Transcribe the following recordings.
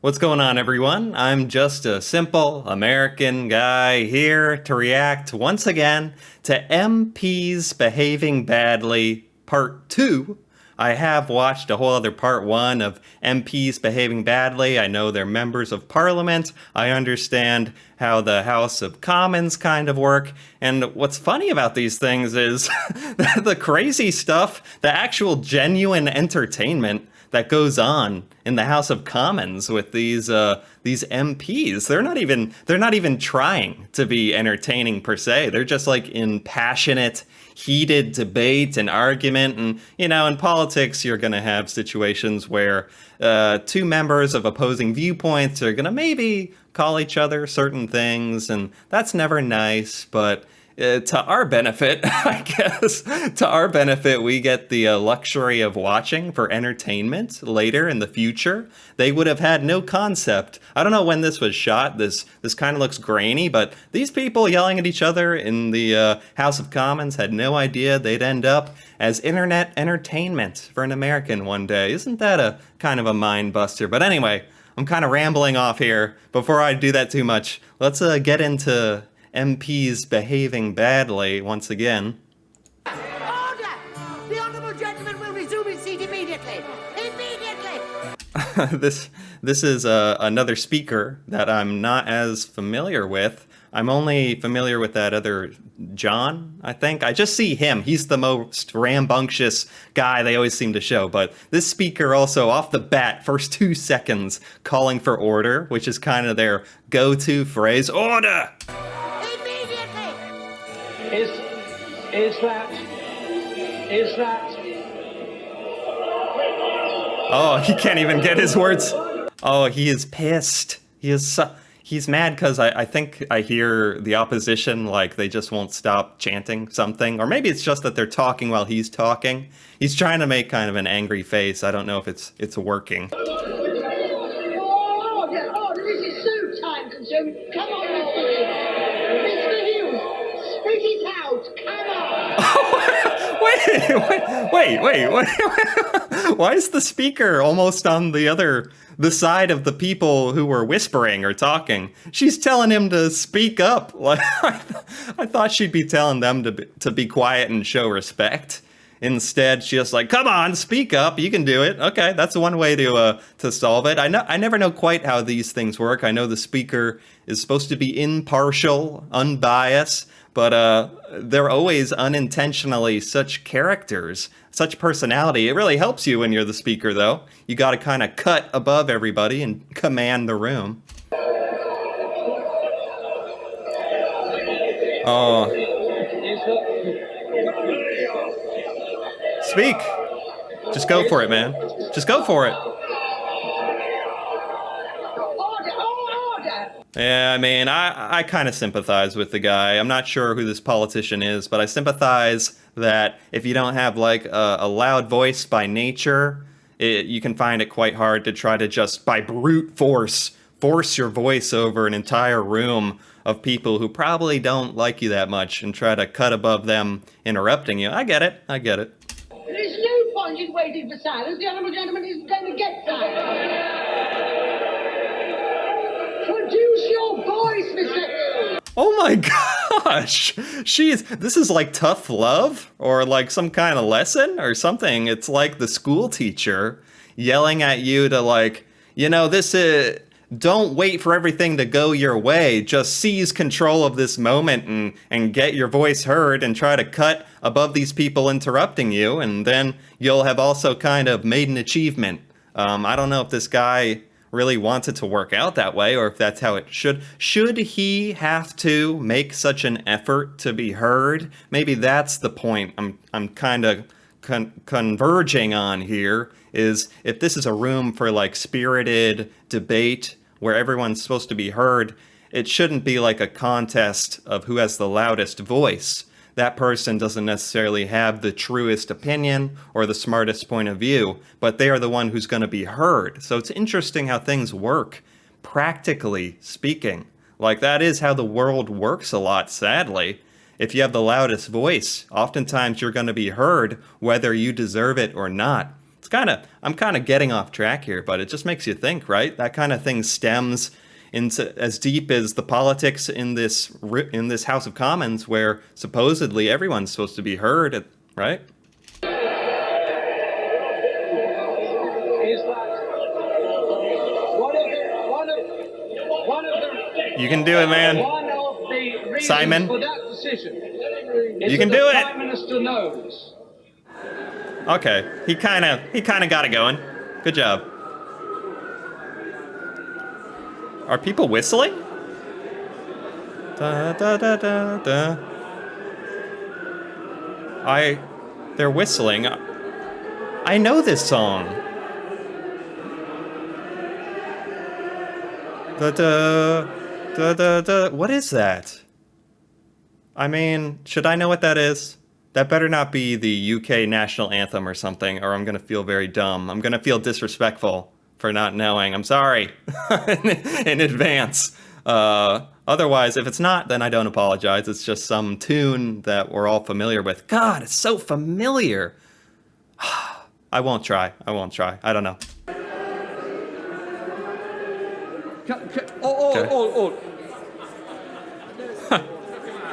What's going on, everyone? I'm just a simple American guy here to react once again to MPs behaving badly, part two. I have watched a whole other part one of MPs behaving badly. I know they're members of parliament. I understand how the House of Commons kind of work. And what's funny about these things is the crazy stuff, the actual genuine entertainment that goes on in the House of Commons with these MPs. They're not even trying to be entertaining per se. They're just like in passionate, heated debate and argument. And in politics, you're going to have situations where two members of opposing viewpoints are going to maybe call each other certain things, and that's never nice. But to our benefit, I guess, to our benefit, we get the luxury of watching for entertainment later in the future. They would have had no concept. I don't know when this was shot. This kind of looks grainy, but these people yelling at each other in the House of Commons had no idea they'd end up as internet entertainment for an American one day. Isn't that a kind of a mind buster? But anyway, I'm kind of rambling off here. Before I do that too much, let's get into MPs behaving badly once again. Order! The honourable gentleman will resume his seat immediately! Immediately! This is another speaker that I'm not as familiar with. I'm only familiar with that other John, I think. I just see him. He's the most rambunctious guy they always seem to show. But this speaker also, off the bat, first 2 seconds, calling for order, which is kind of their go-to phrase. Order! Is that? Oh, he can't even get his words. Oh, he is pissed. He's mad because I think I hear the opposition, like they just won't stop chanting something. Or maybe it's just that they're talking while he's talking. He's trying to make kind of an angry face. I don't know if it's working. Order! This is so time consuming! Come on, Mr. Hughes! Spit it out! Come on! Wait. Why is the speaker almost on the side of the people who were whispering or talking? She's telling him to speak up. Like I thought she'd be telling them to be quiet and show respect. Instead, she's just like, "Come on, speak up. You can do it." Okay, that's one way to solve it. I never know quite how these things work. I know the speaker is supposed to be impartial, unbiased, but they're always unintentionally such characters, such personality. It really helps you when you're the speaker, though. You got to kind of cut above everybody and command the room. Oh, speak. Just go for it, man. Just go for it. Order! Yeah, I mean, I kind of sympathize with the guy. I'm not sure who this politician is, but I sympathize that if you don't have like a loud voice by nature, you can find it quite hard to try to just by brute force your voice over an entire room of people who probably don't like you that much and try to cut above them interrupting you. I get it. There's no point in waiting for silence. The honourable gentleman is going to get silent. Produce your voice, Mr. Hill. Oh my gosh! This is like tough love or like some kind of lesson or something. It's like the school teacher yelling at you to like, this is, don't wait for everything to go your way. Just seize control of this moment and get your voice heard and try to cut above these people interrupting you. And then you'll have also kind of made an achievement. I don't know if this guy really wants it to work out that way or if that's how it should. Should he have to make such an effort to be heard? Maybe that's the point I'm kind of converging on here, is if this is a room for like spirited debate where everyone's supposed to be heard, it shouldn't be like a contest of who has the loudest voice. That person doesn't necessarily have the truest opinion or the smartest point of view, but they are the one who's going to be heard. So it's interesting how things work, practically speaking. Like that is how the world works a lot, sadly. If you have the loudest voice, oftentimes you're going to be heard whether you deserve it or not. It's I'm kind of getting off track here, but it just makes you think, right? That kind of thing stems into as deep as the politics in this House of Commons, where supposedly everyone's supposed to be heard, right? Is that You can do it, man. one of the reasons Simon. for that decision? You can do it. The Prime Minister knows. Okay, he kind of got it going. Good job. Are people whistling? Da da da da da. They're whistling. I know this song. Da da da da da. What is that? I mean, should I know what that is? That better not be the UK national anthem or something, or I'm gonna feel very dumb. I'm gonna feel disrespectful for not knowing. I'm sorry in advance. Otherwise, if it's not, then I don't apologize. It's just some tune that we're all familiar with. God, it's so familiar. I won't try. I don't know. Oh.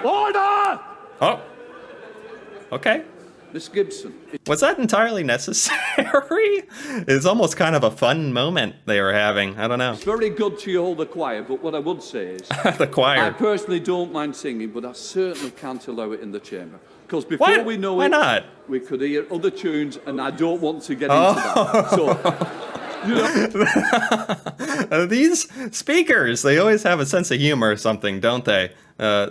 Order! Oh. Okay. Miss Gibson. Was that entirely necessary? It's almost kind of a fun moment they were having. I don't know. It's very good to hold the choir, but what I would say is, The I choir. personally don't mind singing, but I certainly can't allow it in the chamber. Because before Why- we know why it, not? we could hear other tunes, and I don't want to get into that. So, you know, These speakers, they always have a sense of humor or something, don't they?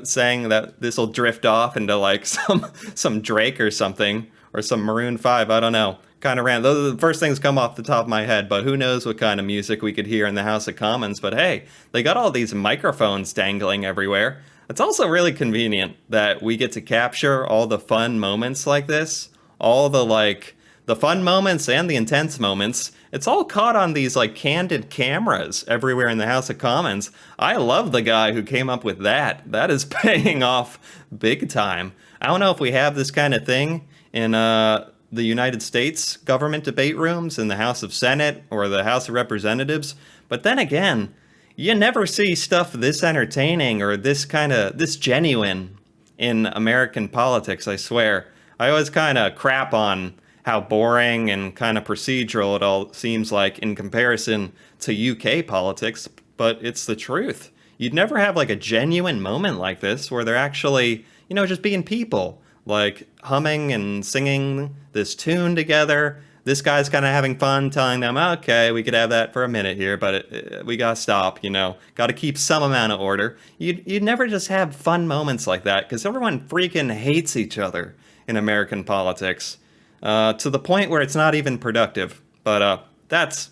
Saying that this will drift off into like some Drake or something, or some Maroon 5, I don't know. Kind of random. Those are the first things come off the top of my head, but who knows what kind of music we could hear in the House of Commons. But hey, they got all these microphones dangling everywhere. It's also really convenient that we get to capture all the fun moments like this, all the fun moments and the intense moments. It's all caught on these like candid cameras everywhere in the House of Commons. I love the guy who came up with that. That is paying off big time. I don't know if we have this kind of thing in the United States government debate rooms in the House of Senate or the House of Representatives, but then again, you never see stuff this entertaining or this genuine in American politics, I swear. I always kind of crap on how boring and kind of procedural it all seems like in comparison to UK politics, but it's the truth. You'd never have like a genuine moment like this where they're actually, just being people, like humming and singing this tune together. This guy's kind of having fun telling them, okay, we could have that for a minute here, but we gotta stop, gotta keep some amount of order. You'd never just have fun moments like that because everyone freaking hates each other in American politics. To the point where it's not even productive. But that's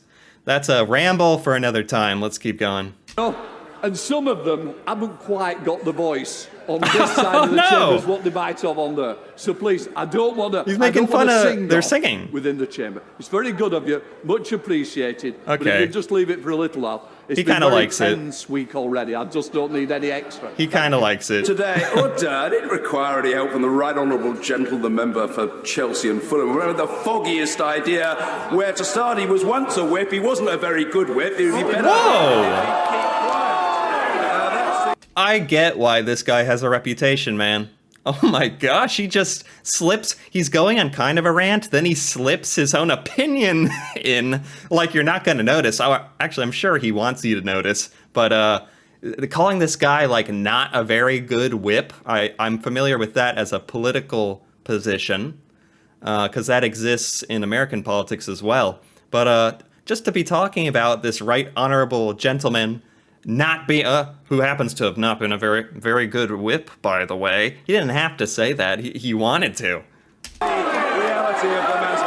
a ramble for another time. Let's keep going. and some of them haven't quite got the voice on this side of the no. chamber as what they might have on there. So please, I don't want to. He's making fun of their singing within the chamber. It's very good of you, much appreciated. But if Okay. you just leave it for a little while. It's He been kinda very likes it. tense week already. I just don't need any extra. He kind of likes it. Today, I didn't require any help from the Right Honourable Gentleman Member for Chelsea and Fulham. Remember the foggiest idea where to start. He was once a whip. He wasn't a very good whip. He would be better. Whoa! I get why this guy has a reputation, man. Oh my gosh, he just slips. He's going on kind of a rant, then he slips his own opinion in, like you're not going to notice. Actually, I'm sure he wants you to notice, but calling this guy like not a very good whip, I'm familiar with that as a political position, because that exists in American politics as well. But just to be talking about this right honorable gentleman not be who happens to have not been a very, very good whip, by the way. He didn't have to say that. He wanted to. Reality of the matter.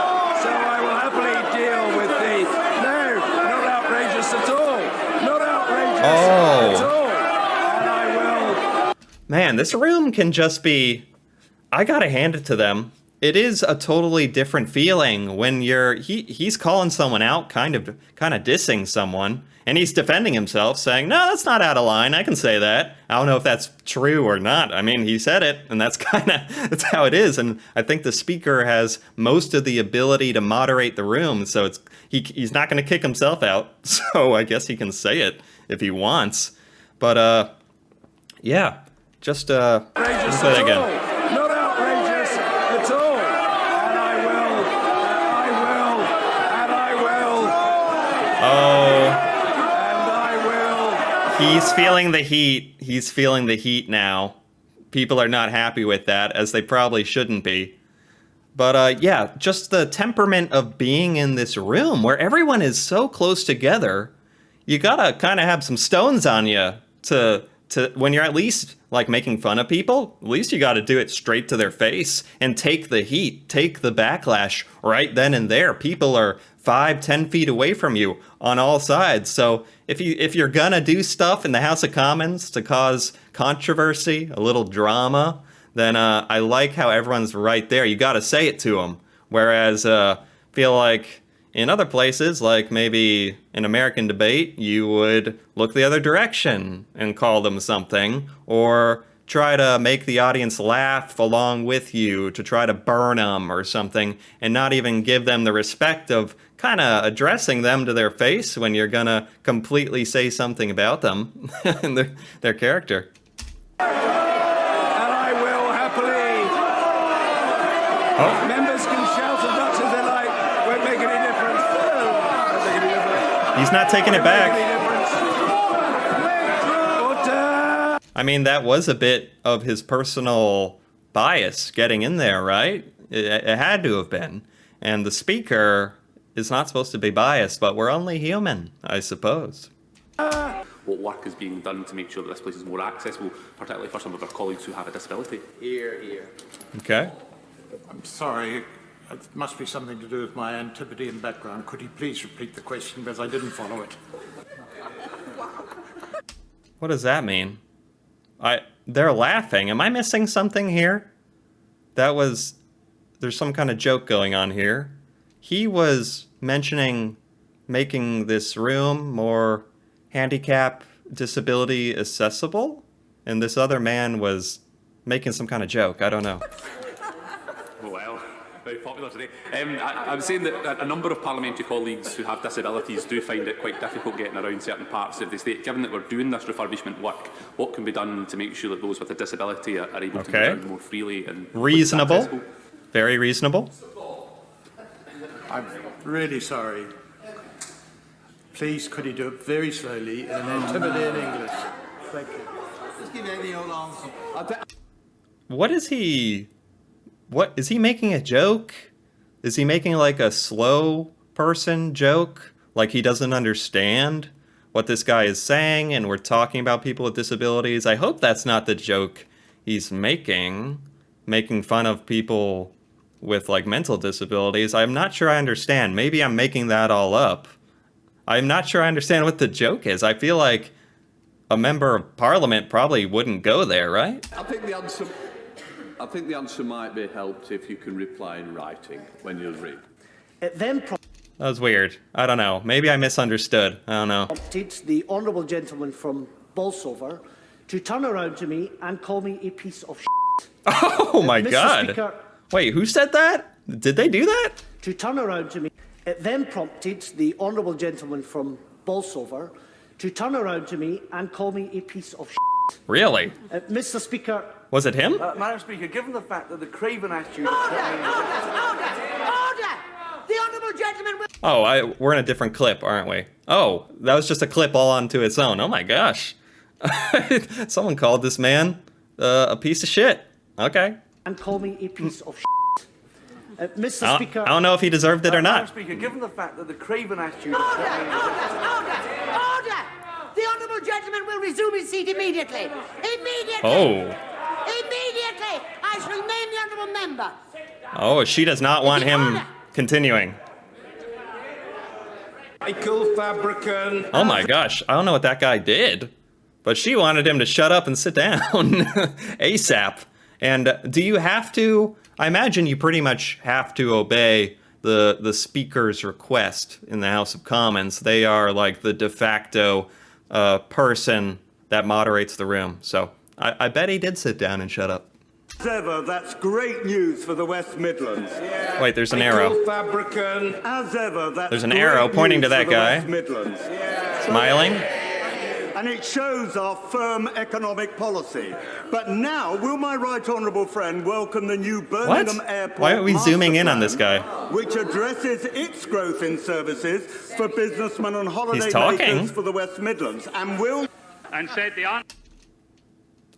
So I will happily deal with the... No, not outrageous at all. Not outrageous at all. And I will... Man, this room can just be... I gotta hand it to them. it is a totally different feeling when he's calling someone out, kind of dissing someone, and he's defending himself, saying, no, that's not out of line, I can say that. I don't know if that's true or not. I mean, he said it, and that's that's how it is. And I think the speaker has most of the ability to moderate the room, so he's not going to kick himself out. So I guess he can say it if he wants. But yeah, just Outrageous say that at again. all. Not outrageous at all. And I will. Oh. And I will. He's feeling the heat. He's feeling the heat now. People are not happy with that, as they probably shouldn't be. But yeah, just the temperament of being in this room where everyone is so close together, you gotta kind of have some stones on you to when you're at least like making fun of people. At least you gotta do it straight to their face and take the heat, take the backlash right then and there. People are 5-10 feet away from you on all sides. So if you're gonna do stuff in the House of Commons to cause controversy, a little drama, then I like how everyone's right there. You gotta say it to them. Whereas feel like in other places, like maybe an American debate, you would look the other direction and call them something, or try to make the audience laugh along with you, to try to burn them or something, and not even give them the respect of kind of addressing them to their face when you're gonna completely say something about them and their character. And I will happily. Oh, Members can shout as much as they like. Won't make any difference. Won't make any difference. he's not taking it Won't make back. any difference. Order. I mean, that was a bit of his personal bias getting in there, right? It had to have been. And the speaker is not supposed to be biased, but we're only human, I suppose. What work is being done to make sure that this place is more accessible, particularly for some of our colleagues who have a disability? Okay. I'm sorry, it must be something to do with my Antipodean background. Could you please repeat the question, because I didn't follow it? What does that mean? They're laughing. Am I missing something here? There's some kind of joke going on here. He was mentioning making this room more handicap disability accessible, and this other man was making some kind of joke. I don't know. Oh, well, very popular today. I'm saying that a number of parliamentary colleagues who have disabilities do find it quite difficult getting around certain parts of the state. Given that we're doing this refurbishment work, what can be done to make sure that those with a disability are able to move Okay. around more freely and Reasonable. accessible? Very reasonable. I'm really sorry. Please, could you do it very slowly in an Antipodean English? Thank you. Just give any old answer. What is he making a joke? Is he making like a slow person joke? Like he doesn't understand what this guy is saying and we're talking about people with disabilities? I hope that's not the joke he's making fun of people with like mental disabilities. I'm not sure I understand. Maybe I'm making that all up. I'm not sure I understand what the joke is. I feel like a member of parliament probably wouldn't go there, right? I think the answer might be helped if you can reply in writing when you're ready. It then That was weird. I don't know. Maybe I misunderstood. I don't know. prompted the honourable gentleman from Bolsover to turn around to me and call me a piece of shit. Oh my Mr. God. Speaker, Wait, who said that? Did they do that? to turn around to me. It then prompted the honourable gentleman from Bolsover to turn around to me and call me a piece of shit. Really? Mr. Speaker, Was it him? Madam Speaker, given the fact that the craven attitude... Order! The honourable gentleman will... Oh, we're in a different clip, aren't we? Oh, that was just a clip all onto its own. Oh my gosh. Someone called this man a piece of shit. Okay. and call me a piece of shit. Mr. I Speaker, don't know if he deserved it or Madam not. Speaker, given the fact that the craven attitude... Order! The honourable gentleman will resume his seat immediately. Immediately! Oh. Immediately! I shall name the honourable member. Oh, she does not want him Order. continuing. Michael Fabricant. Oh my gosh, I don't know what that guy did, but she wanted him to shut up and sit down ASAP. And do you have to I imagine you pretty much have to obey the Speaker's request in the House of Commons. They are like the de facto person that moderates the room. So I bet he did sit down and shut up. As ever, that's great news for the West Midlands. Wait, there's an arrow. Fabricant. As ever, that's There's an arrow pointing to that guy. West Midlands. Smiling. And it shows our firm economic policy. But now, will my right honourable friend welcome the new Birmingham Airport Why are we master zooming in on plan, this guy? which addresses its growth in services for businessmen and holiday He's talking. makers for the West Midlands, and will... And said the answer.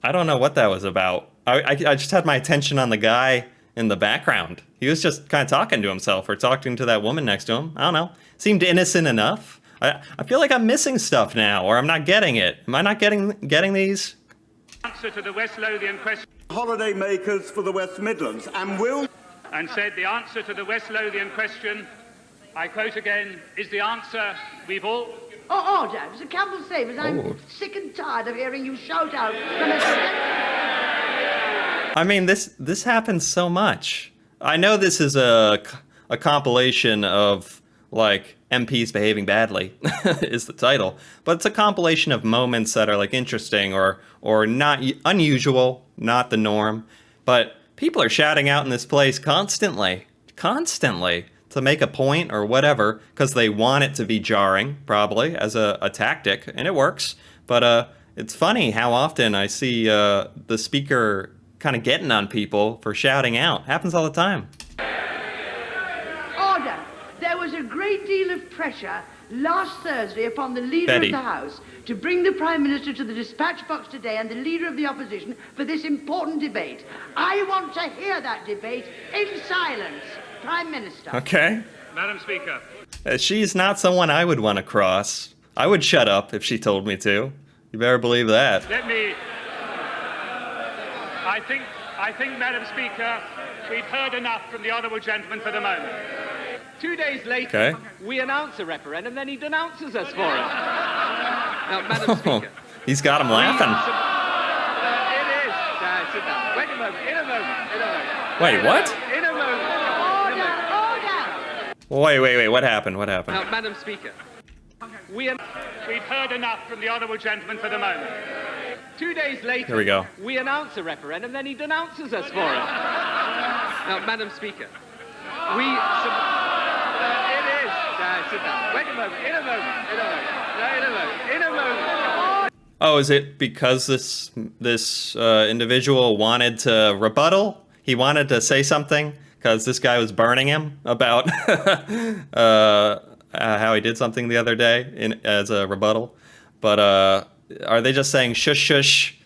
I don't know what that was about. I just had my attention on the guy in the background. He was just kind of talking to himself or talking to that woman next to him. I don't know. Seemed innocent enough. I feel like I'm missing stuff now, or I'm not getting it. Am I not getting these? Answer to the West Lothian question. Holiday makers for the West Midlands, and will... And said the answer to the West Lothian question, I quote again, is the answer we've all... Oh, order, Mr. Campbell Savers, I'm sick and tired of hearing you shout out from I mean, this happens so much. I know this is a compilation of, like, MPs behaving badly, is the title. But it's a compilation of moments that are, like, interesting or not unusual, not the norm. But people are shouting out in this place constantly, to make a point or whatever, because they want it to be jarring, probably, as a tactic, and it works. But it's funny how often I see the speaker kind of getting on people for shouting out. Happens all the time. Order. There was a great deal of pressure last Thursday upon the Leader Betty. of the House to bring the Prime Minister to the dispatch box today and the Leader of the Opposition for this important debate. I want to hear that debate in silence. Prime Minister. Okay. Madam Speaker. She's not someone I would want to cross. I would shut up if she told me to. You better believe that. Let me... I think, Madam Speaker, we've heard enough from the honourable gentleman for the moment. 2 days later, Okay. we announce a referendum, then he denounces us for it. Now, Madam Speaker. He's got him laughing. It is. Sit down. Wait a moment. In a moment. Wait, what? In a moment. Wait, what happened? Now, Madam Speaker. We've heard enough from the honourable gentleman for the moment. 2 days later, Here we go. we announce a referendum, then he denounces us for it. Now, Madam Speaker, it is. Sit down. Wait a moment. In a moment. Oh, is it because this individual wanted to rebuttal? He wanted to say something because this guy was burning him about how he did something the other day as a rebuttal. But are they just saying shush shush,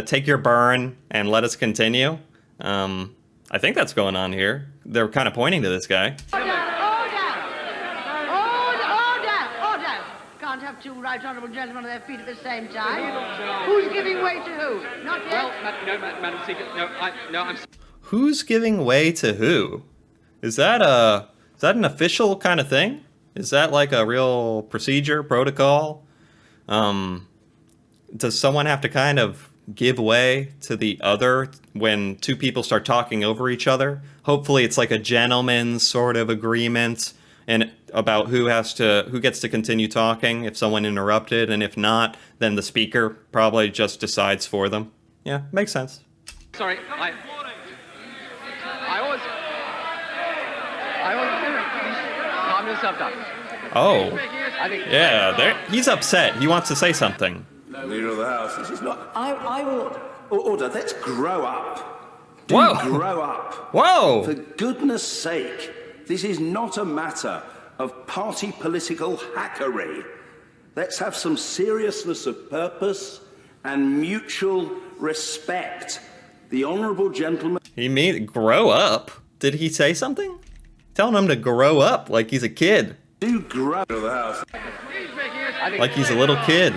take your burn and let us continue? I think that's going on here. They're kind of pointing to this guy. Order! Can't have two right honourable gentlemen on their feet at the same time. Who's giving way to who? Not yet. Well, Madam Speaker, I'm... Who's giving way to who? Is that an official kind of thing? Is that like a real procedure, protocol? Does someone have to kind of give way to the other when two people start talking over each other? Hopefully it's like a gentleman's sort of agreement and about who gets to continue talking if someone interrupted, and if not, then the speaker probably just decides for them. Yeah, makes sense. Sorry, I always calm yourself down. Oh, I think... yeah, he's upset. He wants to say something. Leader of the House, this is not... I will... Order, let's grow up. Whoa. Grow up. Whoa! For goodness sake, this is not a matter of party political hackery. Let's have some seriousness of purpose and mutual respect. The honourable gentleman... He mean grow up? Did he say something? Telling him to grow up like he's a kid. Do grow... The House. Like he's a little kid.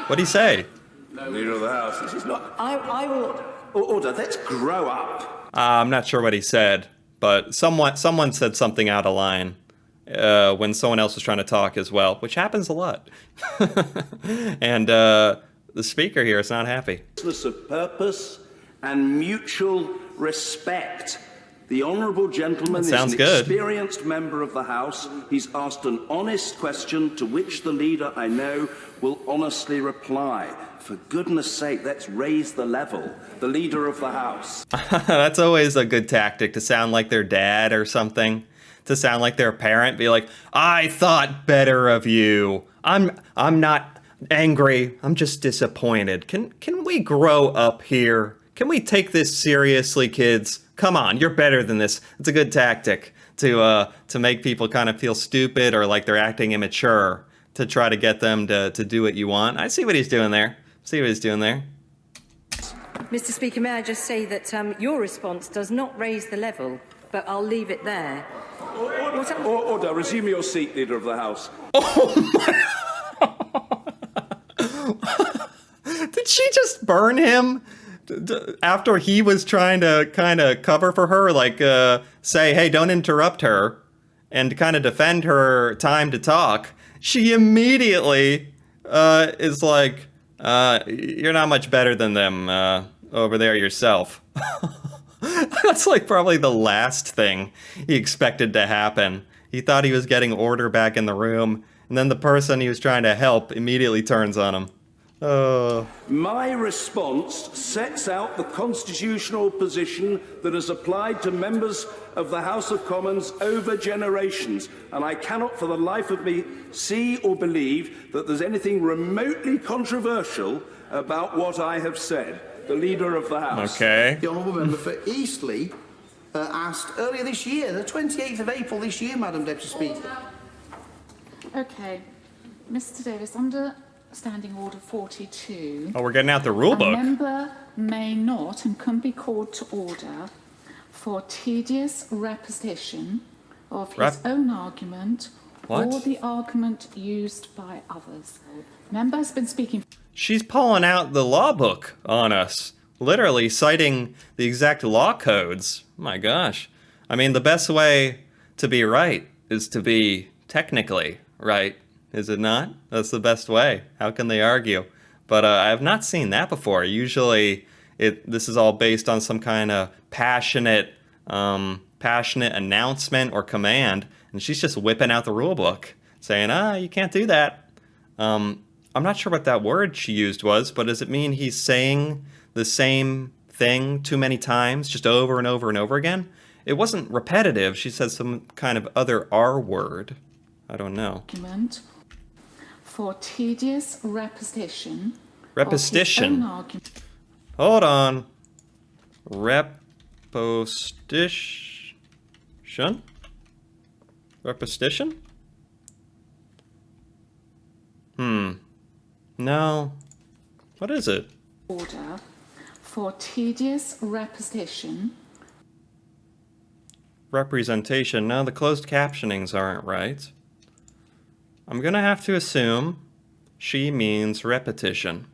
What'd he say? Leader of the House, this is not... I will... Order, let's grow up. I'm not sure what he said, but someone said something out of line when someone else was trying to talk as well, which happens a lot. And the speaker here is not happy. Of purpose and mutual respect. The honourable gentleman is Sounds an good. experienced member of the House. He's asked an honest question to which the leader, I know, will honestly reply. For goodness sake, let's raise the level. The leader of the House. That's always a good tactic, to sound like their dad or something. To sound like their parent, be like, I thought better of you. I'm not angry. I'm just disappointed. Can we grow up here? Can we take this seriously, kids? Come on, you're better than this. It's a good tactic to make people kind of feel stupid or like they're acting immature, to try to get them to do what you want. I see what he's doing there. Mr. Speaker, may I just say that your response does not raise the level, but I'll leave it there. Order, resume your seat, leader of the House. Did she just burn him after he was trying to kind of cover for her, like say, hey, don't interrupt her, and kind of defend her time to talk? She immediately is like, you're not much better than them over there yourself. That's like probably the last thing he expected to happen. He thought he was getting order back in the room, and then the person he was trying to help immediately turns on him. My response sets out the constitutional position that has applied to members of the House of Commons over generations, and I cannot for the life of me see or believe that there's anything remotely controversial about what I have said. The Leader of the House. Okay. The Honourable Member for Eastleigh asked earlier this year, the 28th of April this year, Madam Deputy Speaker. Okay. Mr Davis, under Standing Order 42... Oh, we're getting out the rule book. A member may not and can be called to order for tedious repetition of his own argument or the argument used by others. Member has been speaking... She's pulling out the law book on us, literally citing the exact law codes. My gosh. I mean, the best way to be right is to be technically right, is it not? That's the best way. How can they argue? But I have not seen that before. Usually, this is all based on some kind of passionate announcement or command, and she's just whipping out the rule book, saying, you can't do that. I'm not sure what that word she used was, but does it mean he's saying the same thing too many times, just over and over and over again? It wasn't repetitive. She said some kind of other R word. I don't know. Argument for tedious repetition. Repetition. Hold on. Repetition? Repetition? No. What is it? Order for tedious repetition. Representation. No, the closed captionings aren't right. I'm gonna have to assume she means repetition,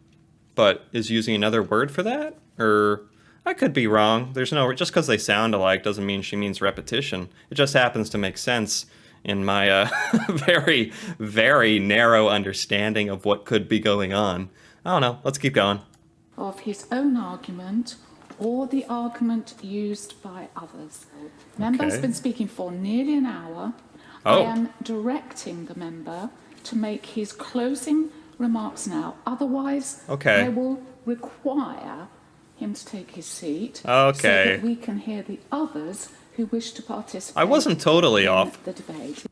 but is using another word for that? Or I could be wrong. There's no, just because they sound alike doesn't mean she means repetition. It just happens to make sense in my very, very narrow understanding of what could be going on. I don't know. Let's keep going. Of his own argument or the argument used by others. Member has been speaking for nearly an hour. I am directing the member to make his closing remarks now. Otherwise, I will require him to take his seat so that we can hear the others who wish to participate. I wasn't totally off. The debate.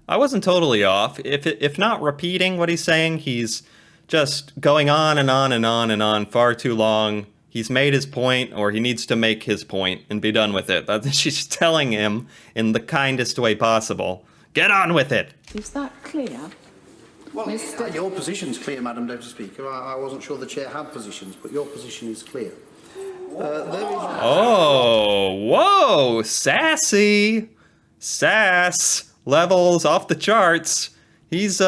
I wasn't totally off. If not repeating what he's saying, he's just going on and on and on and on far too long. He's made his point, or he needs to make his point and be done with it. She's telling him in the kindest way possible. Get on with it. Is that clear? Well, your position's clear, Madam Deputy Speaker. I wasn't sure the chair had positions, but your position is clear. Oh, whoa, sassy. Sass levels off the charts. He's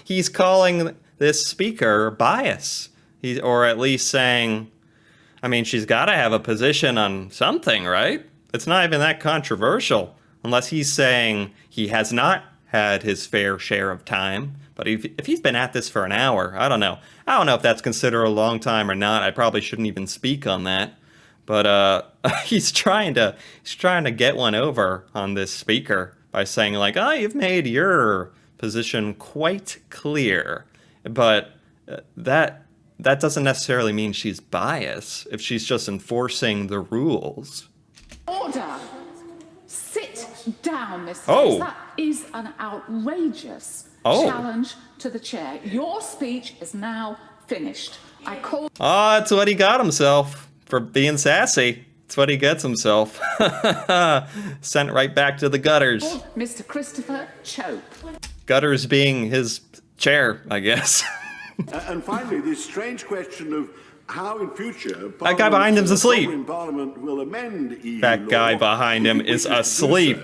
he's calling this speaker bias. Or at least saying, I mean, she's got to have a position on something, right? It's not even that controversial, unless he's saying he has not had his fair share of time. But if he's been at this for an hour, I don't know. I don't know if that's considered a long time or not. I probably shouldn't even speak on that. But he's trying to get one over on this speaker by saying like, "Oh, you've made your position quite clear," but that doesn't necessarily mean she's biased if she's just enforcing the rules. Order! Sit down, Mr. Oh. That is an outrageous challenge to the chair. Your speech is now finished. I call... Oh, that's what he got himself for being sassy. That's what he gets himself. Sent right back to the gutters. Mr. Christopher Chope. Gutters being his chair, I guess. And finally, this strange question of how in future that guy behind him's asleep. Parliament will amend EU That guy law, behind him is asleep.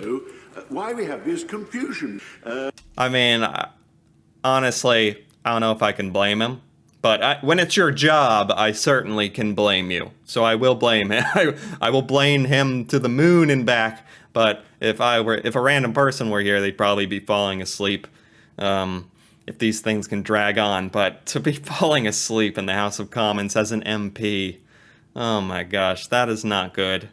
Why we have this confusion? I mean, honestly, I don't know if I can blame him. But when it's your job, I certainly can blame you. So I will blame him. I will blame him to the moon and back. But if a random person were here, they'd probably be falling asleep. If these things can drag on. But to be falling asleep in the House of Commons as an MP, oh my gosh, that is not good.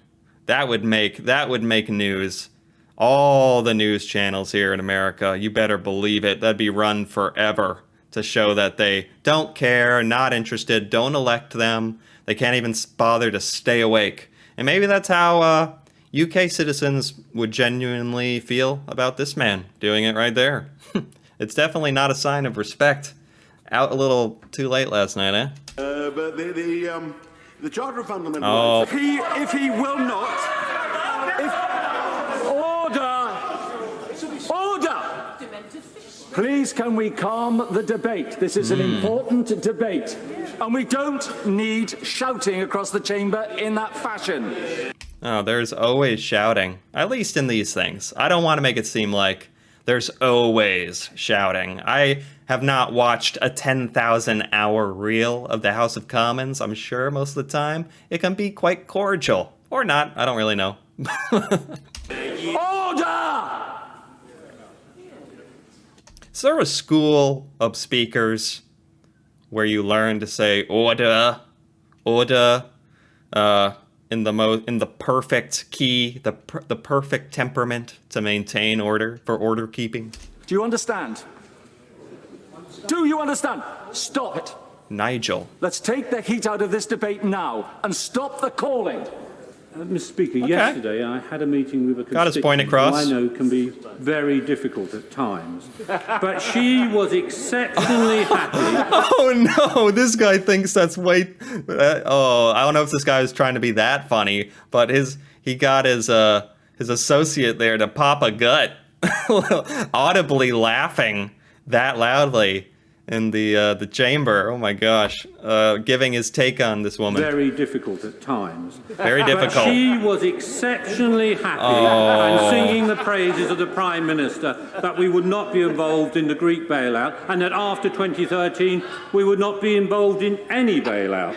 That would make news. All the news channels here in America, you better believe it. That'd be run forever to show that they don't care, not interested, don't elect them. They can't even bother to stay awake. And maybe that's how UK citizens would genuinely feel about this man doing it right there. It's definitely not a sign of respect. Out a little too late last night, eh? But the Charter of Fundamental Rights... If he will not... Order! Please, can we calm the debate? This is an important debate, and we don't need shouting across the chamber in that fashion. Oh, there's always shouting, at least in these things. I don't want to make it seem like there's always shouting. I have not watched a 10,000-hour reel of the House of Commons. I'm sure most of the time it can be quite cordial. Or not, I don't really know. Order! Is there a school of speakers where you learn to say order, order, in the perfect key, the perfect temperament to maintain order, for order keeping? Do you understand? Do you understand? Stop it. Nigel. Let's take the heat out of this debate now and stop the calling. Mr. Speaker, yesterday I had a meeting with a Got his point across. who I know can be very difficult at times, but she was exceptionally happy. Oh no, this guy thinks that's way... I don't know if this guy was trying to be that funny, but he got his associate there to pop a gut, audibly laughing that loudly in the chamber. Oh my gosh, giving his take on this woman. Very difficult at times. Very difficult. But she was exceptionally happy and singing the praises of the Prime Minister that we would not be involved in the Greek bailout and that after 2013 we would not be involved in any bailout.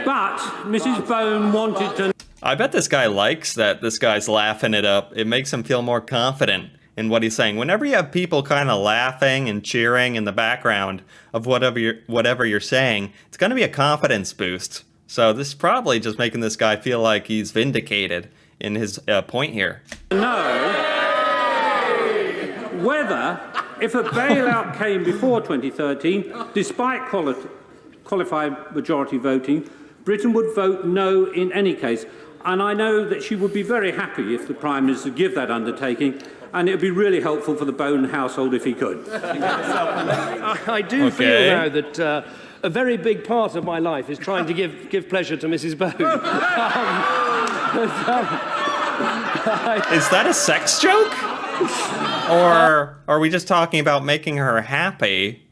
But Mrs. Bone wanted to... I bet this guy likes that this guy's laughing it up. It makes him feel more confident in what he's saying. Whenever you have people kind of laughing and cheering in the background of whatever you're saying, it's going to be a confidence boost. So this is probably just making this guy feel like he's vindicated in his point here. Know whether, if a bailout came before 2013, despite qualified majority voting, Britain would vote no in any case. And I know that she would be very happy if the Prime Minister give that undertaking, and it would be really helpful for the Bone household if he could. I do feel now that a very big part of my life is trying to give pleasure to Mrs. Bone. Is that a sex joke? Or are we just talking about making her happy?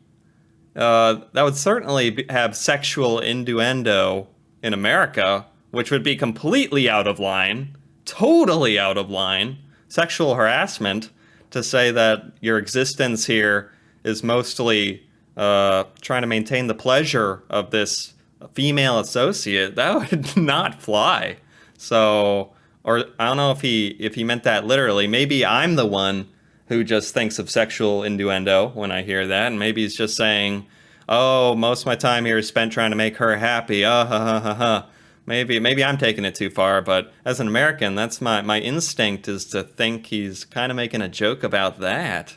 That would certainly have sexual innuendo in America, which would be completely out of line, totally out of line. Sexual harassment, to say that your existence here is mostly trying to maintain the pleasure of this female associate, that would not fly. So, or I don't know if he meant that literally. Maybe I'm the one who just thinks of sexual innuendo when I hear that, and maybe he's just saying, oh, most of my time here is spent trying to make her happy, Maybe I'm taking it too far, but as an American, that's my instinct is to think he's kind of making a joke about that,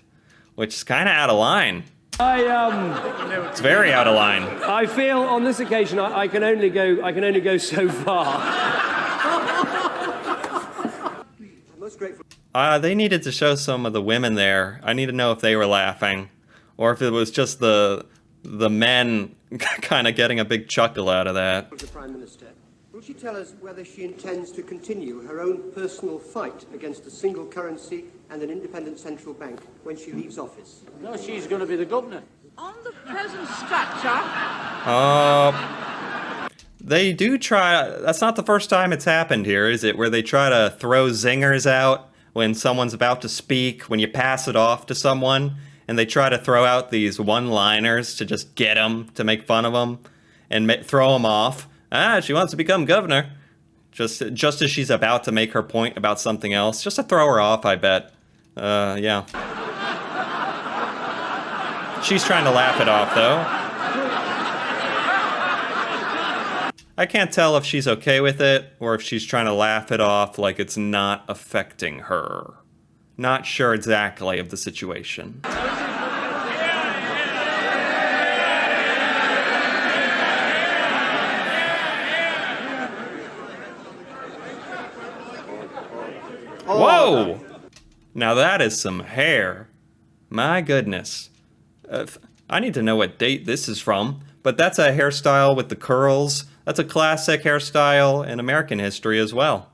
which is kind of out of line. It's very out of line. I feel on this occasion I can only go so far. They needed to show some of the women there. I need to know if they were laughing, or if it was just the men kind of getting a big chuckle out of that. The Prime Minister, will she tell us whether she intends to continue her own personal fight against a single currency and an independent central bank when she leaves office? No, she's going to be the governor. On the present structure... They do try... That's not the first time it's happened here, is it? Where they try to throw zingers out when someone's about to speak, when you pass it off to someone, and they try to throw out these one-liners to just get them, to make fun of them, and throw them off. She wants to become governor. Just as she's about to make her point about something else. Just to throw her off, I bet. Yeah. She's trying to laugh it off, though. I can't tell if she's okay with it, or if she's trying to laugh it off like it's not affecting her. Not sure exactly of the situation. Whoa! Now that is some hair. My goodness. I need to know what date this is from, but that's a hairstyle with the curls. That's a classic hairstyle in American history as well.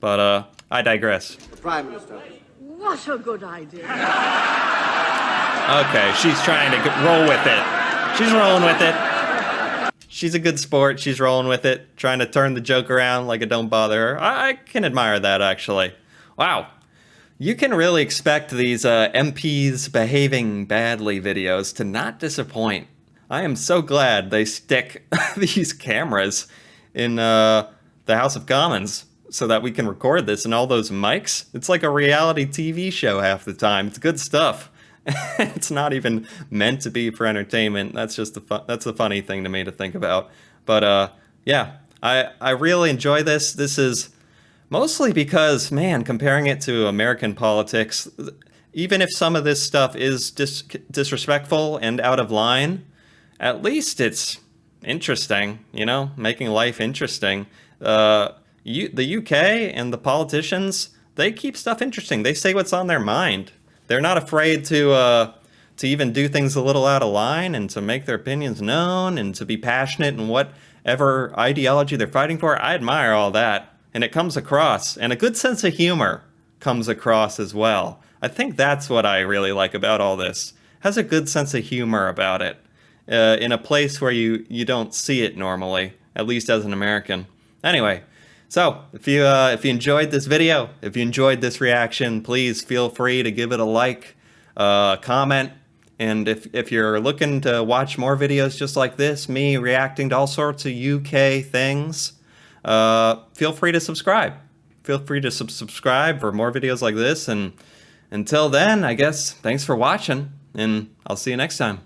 But I digress. The Prime Minister. What a good idea. Okay, she's trying to roll with it. She's rolling with it. She's a good sport. She's rolling with it, trying to turn the joke around like it don't bother her. I can admire that, actually. Wow. You can really expect these MPs behaving badly videos to not disappoint. I am so glad they stick these cameras in the House of Commons so that we can record this and all those mics. It's like a reality TV show half the time. It's good stuff. It's not even meant to be for entertainment. That's just that's the funny thing to me to think about. But yeah, I really enjoy this. This is mostly because, man, comparing it to American politics, even if some of this stuff is disrespectful and out of line, at least it's interesting, you know, making life interesting. The UK and the politicians, they keep stuff interesting. They say what's on their mind. They're not afraid to even do things a little out of line and to make their opinions known and to be passionate in whatever ideology they're fighting for. I admire all that. And it comes across. And a good sense of humor comes across as well. I think that's what I really like about all this. It has a good sense of humor about it. In a place where you don't see it normally, at least as an American. Anyway, so if you enjoyed this video, if you enjoyed this reaction, please feel free to give it a like, comment, and if you're looking to watch more videos just like this, me reacting to all sorts of UK things, feel free to subscribe. Feel free to subscribe for more videos like this, and until then, I guess, thanks for watching, and I'll see you next time.